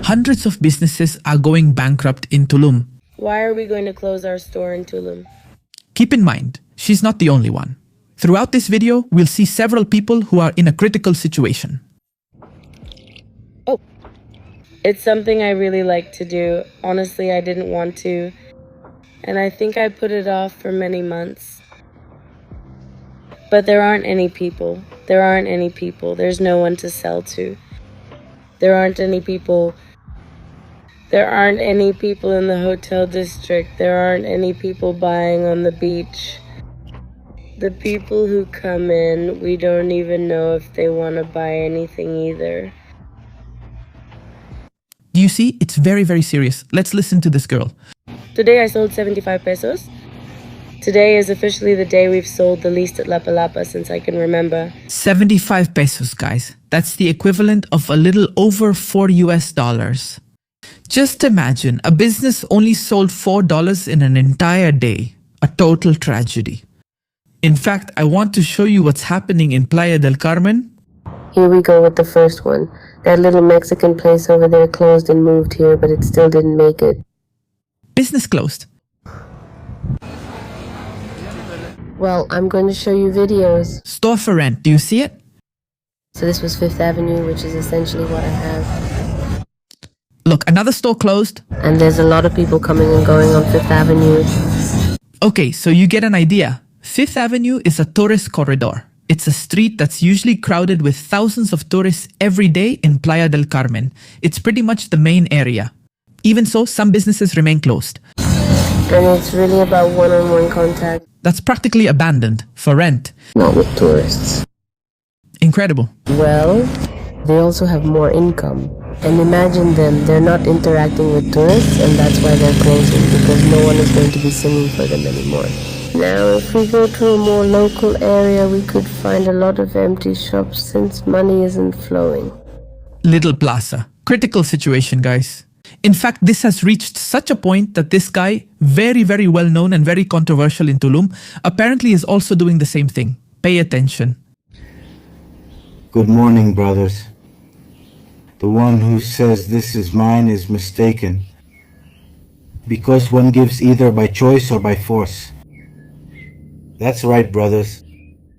hundreds of businesses are going bankrupt in Tulum. Why are we going to close our store in Tulum? Keep in mind, she's not the only one. Throughout this video, we'll see several people who are in a critical situation. Oh, it's something I really like to do. Honestly, I didn't want to. And I think I put it off for many months. But there aren't any people. There aren't any people. There's no one to sell to. There aren't any people. There aren't any people in the hotel district. There aren't any people buying on the beach. The people who come in, we don't even know if they want to buy anything either. Do you see? It's very, very serious. Let's listen to this girl. Today I sold 75 pesos. Today is officially the day we've sold the least at Lapa since I can remember. 75 pesos, guys. That's the equivalent of a little over $4. Just imagine, a business only sold $4 in an entire day. A total tragedy. In fact, I want to show you what's happening in Playa del Carmen. Here we go with the first one. That little Mexican place over there closed and moved here, but it still didn't make it. Business closed. Well, I'm going to show you videos. Store for rent. Do you see it? So this was Fifth Avenue, which is essentially what I have. Look, another store closed. And there's a lot of people coming and going on Fifth Avenue. Okay, so you get an idea. Fifth Avenue is a tourist corridor. It's a street that's usually crowded with thousands of tourists every day in Playa del Carmen. It's pretty much the main area. Even so, some businesses remain closed. And it's really about one-on-one contact. That's practically abandoned for rent. Not with tourists. Incredible. Well, they also have more income. And imagine them, they're not interacting with tourists, and that's why they're closing, because no one is going to be singing for them anymore. Now, if we go to a more local area, we could find a lot of empty shops since money isn't flowing. Little Plaza. Critical situation, guys. In fact, this has reached such a point that this guy, very, very well known and very controversial in Tulum, apparently is also doing the same thing. Pay attention. Good morning, brothers. The one who says this is mine is mistaken, because one gives either by choice or by force. That's right, brothers.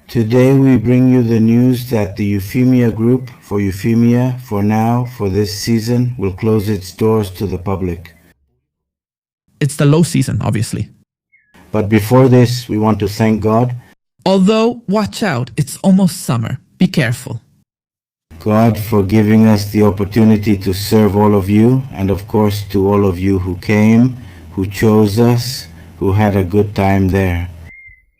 Today we bring you the news that the Eufemia group, for Eufemia, for now, for this season, will close its doors to the public. It's the low season, obviously. But before this, we want to thank God. Although, watch out, it's almost summer. Be careful. God for giving us the opportunity to serve all of you, and of course to all of you who came, who chose us, who had a good time there.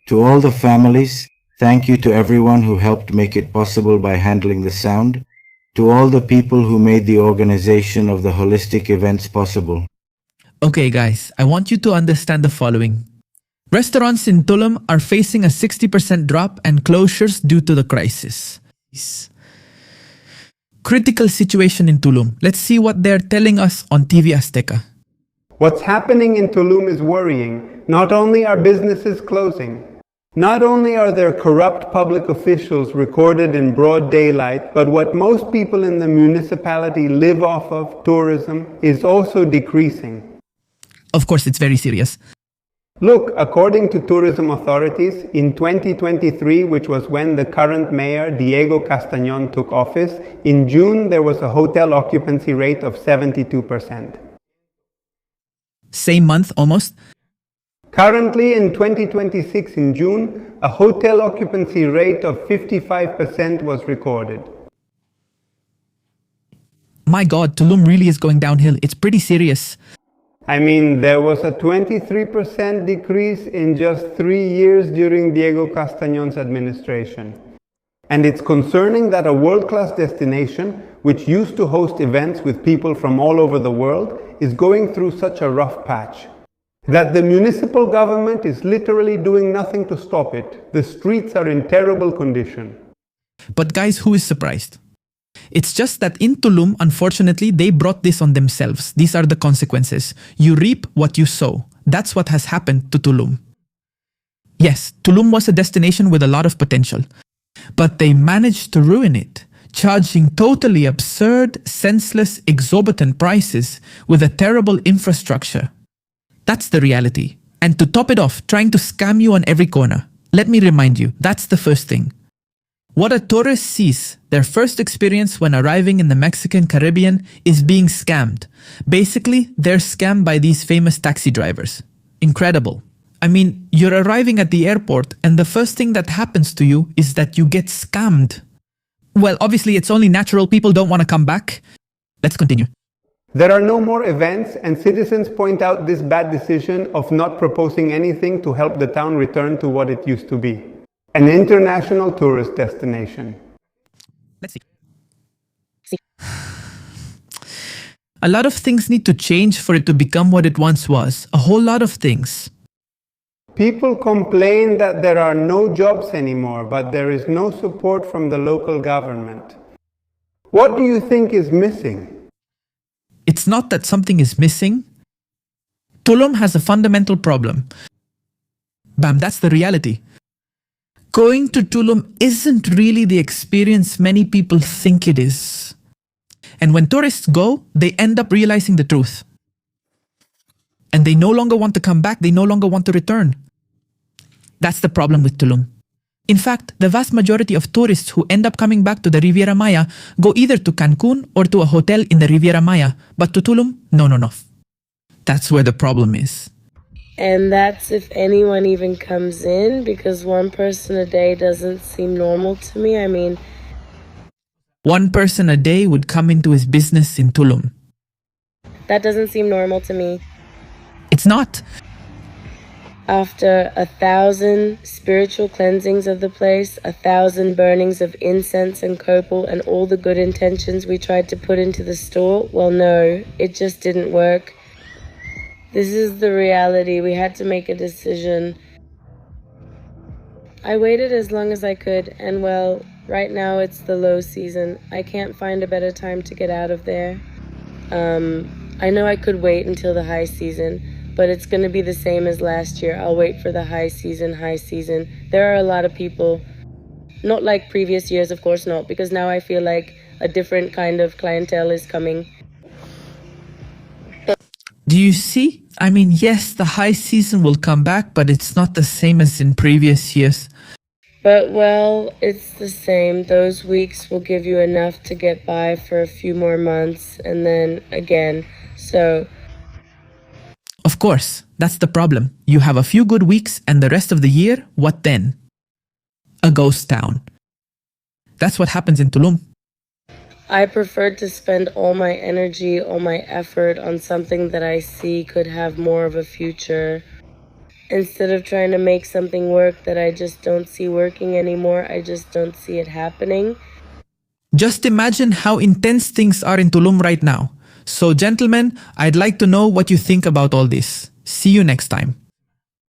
To all the families, thank you to everyone who helped make it possible by handling the sound. To all the people who made the organization of the holistic events possible. Okay guys, I want you to understand the following. Restaurants in Tulum are facing a 60% drop and closures due to the crisis. Critical situation in Tulum. Let's see what they're telling us on TV Azteca. What's happening in Tulum is worrying. Not only are businesses closing, not only are there corrupt public officials recorded in broad daylight, but what most people in the municipality live off of, tourism, is also decreasing. Of course, it's very serious. Look, according to tourism authorities, in 2023, which was when the current mayor, Diego Castañón, took office, in June there was a hotel occupancy rate of 72%. Same month, almost. Currently, in 2026, in June, a hotel occupancy rate of 55% was recorded. My God, Tulum really is going downhill. It's pretty serious. I mean, there was a 23% decrease in just 3 years during Diego Castañón's administration. And it's concerning that a world-class destination, which used to host events with people from all over the world, is going through such a rough patch. That the municipal government is literally doing nothing to stop it. The streets are in terrible condition. But guys, who is surprised? It's just that in Tulum, unfortunately, they brought this on themselves. These are the consequences. You reap what you sow. That's what has happened to Tulum. Yes, Tulum was a destination with a lot of potential, but they managed to ruin it. charging totally absurd, senseless, exorbitant prices with a terrible infrastructure. That's the reality. And to top it off, trying to scam you on every corner. Let me remind you, that's the first thing. What a tourist sees, their first experience when arriving in the Mexican Caribbean, is being scammed. Basically, they're scammed by these famous taxi drivers. Incredible. I mean, you're arriving at the airport and the first thing that happens to you is that you get scammed. Well, obviously it's only natural, people don't want to come back. Let's continue. There are no more events, and citizens point out this bad decision of not proposing anything to help the town return to what it used to be. An international tourist destination. Let's see. A lot of things need to change for it to become what it once was. A whole lot of things. People complain that there are no jobs anymore, but there is no support from the local government. What do you think is missing? It's not that something is missing. Tulum has a fundamental problem. Bam, that's the reality. Going to Tulum isn't really the experience many people think it is. And when tourists go, they end up realizing the truth. And they no longer want to come back, they no longer want to return. That's the problem with Tulum. In fact, the vast majority of tourists who end up coming back to the Riviera Maya go either to Cancun or to a hotel in the Riviera Maya, but to Tulum, no. That's where the problem is. And that's if anyone even comes in, because one person a day doesn't seem normal to me. I mean, one person a day would come into his business in Tulum. that doesn't seem normal to me. It's not. After 1,000 spiritual cleansings of the place, 1,000 burnings of incense and copal, and all the good intentions we tried to put into the store, well, no, it just didn't work. This is the reality. We had to make a decision. I waited as long as I could, and well, right now it's the low season. I can't find a better time to get out of there. I know I could wait until the high season, but it's going to be the same as last year. I'll wait for the high season. There are a lot of people, not like previous years, of course not, because now I feel like a different kind of clientele is coming. Do you see? I mean, yes, the high season will come back, but it's not the same as in previous years. But, well, it's the same. Those weeks will give you enough to get by for a few more months, and then again. So, of course, that's the problem. You have a few good weeks, and the rest of the year, what then? A ghost town. That's what happens in Tulum. I preferred to spend all my energy, all my effort on something that I see could have more of a future. Instead of trying to make something work that I just don't see working anymore, I just don't see it happening. Just imagine how intense things are in Tulum right now. So, gentlemen, I'd like to know what you think about all this. See you next time.